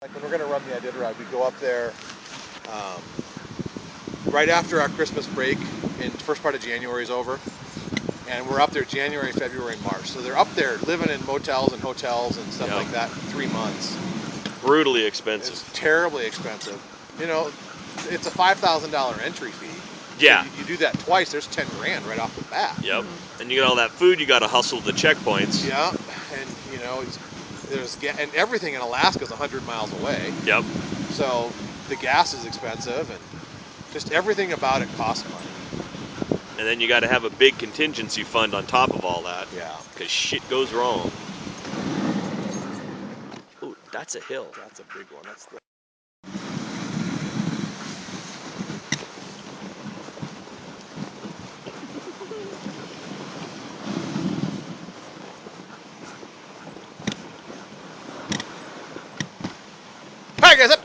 Like when we're going to run the Iditarod, we go up there right after our Christmas break, and the first part of January is over. And we're up there January, February, and March. So they're up there living in motels and hotels and stuff like that for 3 months. Brutally expensive. It's terribly expensive. You know, it's a $5,000 entry fee. Yeah. So you do that twice, there's 10 grand right off the bat. Yep. And you get all that food, you got to hustle the checkpoints. Yeah. And, you know, and everything in Alaska is 100 miles away. Yep. So the gas is expensive, and just everything about it costs money. And then you got to have a big contingency fund on top of all that. Yeah. Because shit goes wrong. Ooh, that's a hill. That's a big one. That's the... All right, guys, up.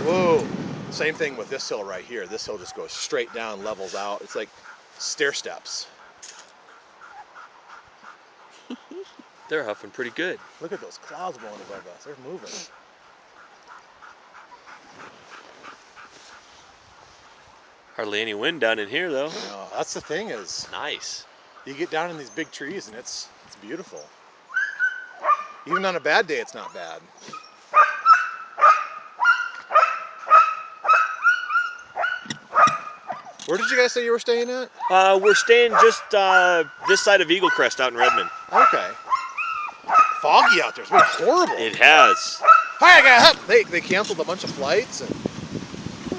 Whoa. Same thing with this hill right here. This hill just goes straight down, levels out. It's like stair steps. They're huffing pretty good. Look at those clouds blowing above us. They're moving. Hardly any wind down in here, though. No, that's the thing is, Nice. you get down in these big trees and it's beautiful. Even on a bad day, it's not bad. Where did you guys say you were staying at? We're staying just this side of Eagle Crest out in Redmond. Okay. Foggy out there. It's been horrible. It has. Hi, guys. They canceled a bunch of flights. And...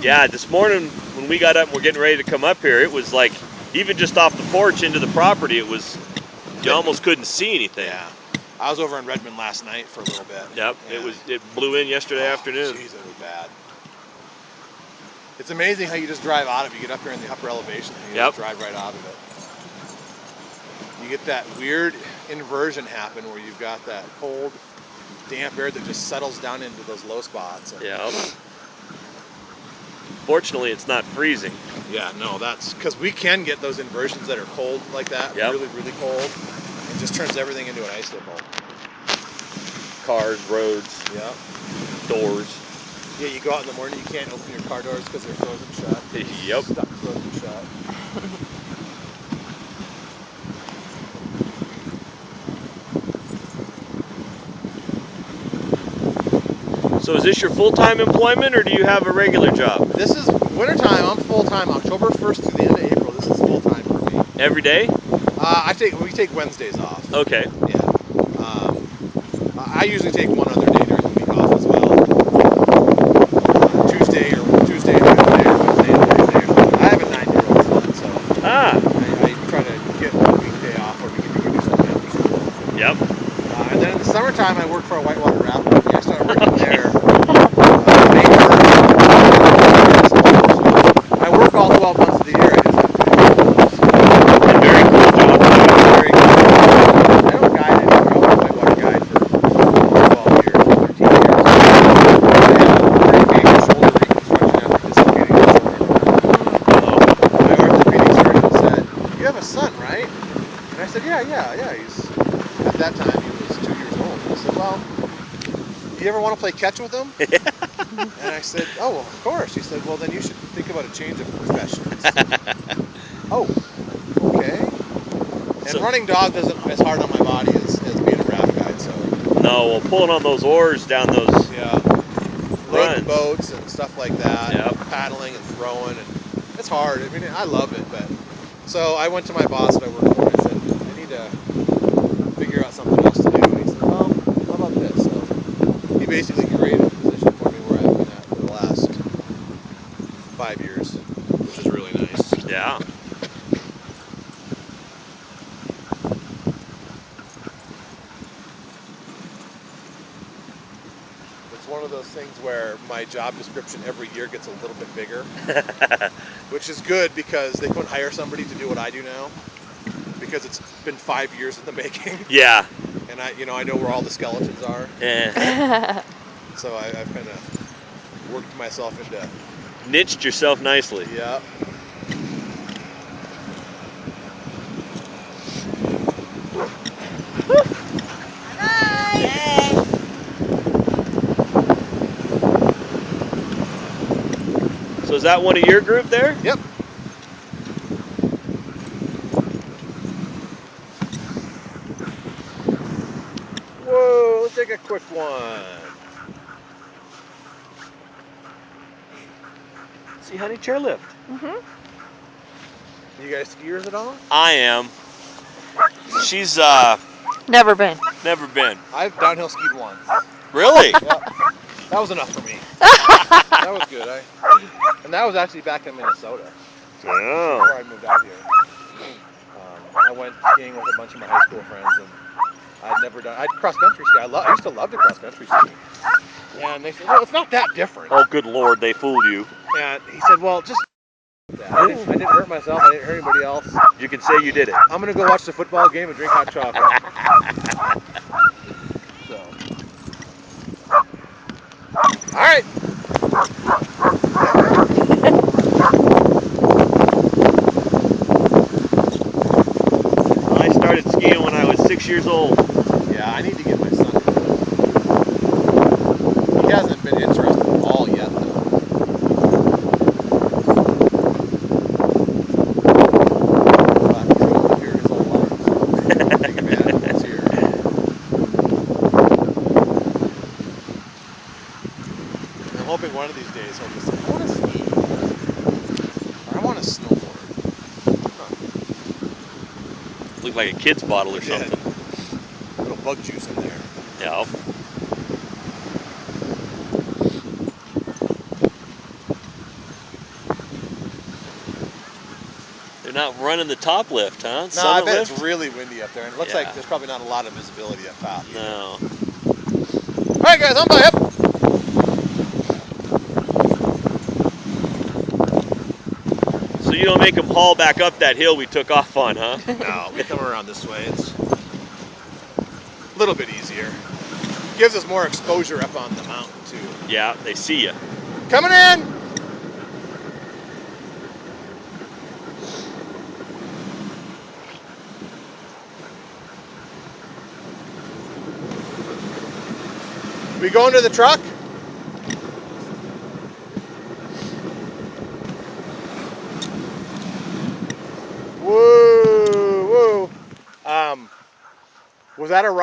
Yeah, this morning when we got up and we're getting ready to come up here, it was like, even just off the porch into the property, it was, you almost couldn't see anything. Yeah. I was over in Redmond last night for a little bit. Yep, it blew in yesterday afternoon. Jeez, it was bad. It's amazing how you just drive out of it. You get up here in the upper elevation and you just drive right out of it. You get that weird inversion happen where you've got that cold, damp air that just settles down into those low spots. And yeah. Fortunately, it's not freezing. Yeah, no, that's because we can get those inversions that are cold like that, really, really cold. It just turns everything into an icicle. Cars, roads, doors. Yeah, you go out in the morning, you can't open your car doors because they're frozen shut. Yep. Stuck frozen shut. So is this your full-time employment, or do you have a regular job? This is wintertime. I'm full-time. October 1st through the end of April, this is full-time for me. Every day? We take Wednesdays off. Okay. Yeah. I usually take one other day during the week off as well. Tuesday and Wednesday or Thursday or something. I have a 9-year-old son, so I try to get one weekday off where we can do something after school. Yep. And then in the summertime, I work for a whitewater raft company. I started working there. I work all 12 months of the year. I just have 3 months. Very cool job. Very cool. I don't guide anymore. I was a whitewater guide for 12 years, 13 years. I had a pretty major shoulder reconstruction after dislocating my shoulder. My orthopedic surgeon said, "You have a son, right?" And I said, yeah. He's, at that time, he was 2 years old. He said, "Well, do you ever want to play catch with him?" And I said, "Oh, of course." He said, "Well, then you should think about a change of professions." Oh, okay. And running dog isn't as hard on my body as being a raft guide, so. No, well, pulling on those oars down those Rowing boats and stuff like that. Yep. Paddling and throwing, and it's hard. I mean, I love it, but. So I went to my boss that I work for and I said, "I need to figure out something else to do." And he said, "Well, how about this?" So he basically created a position for me where I've been at for the last 5 years, which is really nice. Yeah. It's one of those things where my job description every year gets a little bit bigger, which is good because they couldn't hire somebody to do what I do now because it's been 5 years in the making. Yeah. And I know where all the skeletons are. So I've kind of worked myself into... Niched yourself nicely. Yeah. that one of your group there? Yep. Whoa, let's take a quick one. See, honey, chairlift. You guys skiers at all? I am. She's Never been. never been. I've downhill skied once. Really? Yep. That was enough for me. That was good. And that was actually back in Minnesota Oh. before I moved out here. I went skiing with a bunch of my high school friends, and I'd cross country ski. I used to love to cross country ski. And they said, well, it's not that different. Oh, good Lord, they fooled you. And he said, well, just that. I didn't hurt myself. I didn't hurt anybody else. You can say you did it. I'm going to go watch the football game and drink hot chocolate. So. All right. I started skiing when I was 6 years old. Yeah, I need to get my son into it. He hasn't been interested at all yet, though. But he's going to live here his whole life. Take advantage of what's here. I'm hoping one of these days he'll just say, I want to ski. Or I want to snowboard. Looked like a kid's bottle or Yeah. something. Little bug juice in there. Yeah. They're not running the top lift, huh? No, I Summit bet lift? it's really windy up there, and it looks Yeah. like there's probably not a lot of visibility up top. No. All right, guys, I'm up. So you don't make them haul back up that hill we took off on, huh? No, we come around this way. It's a little bit easier. Gives us more exposure up on the mountain, too. Yeah, they see you. Coming in! We going to the truck? Whoa, whoa. Was that a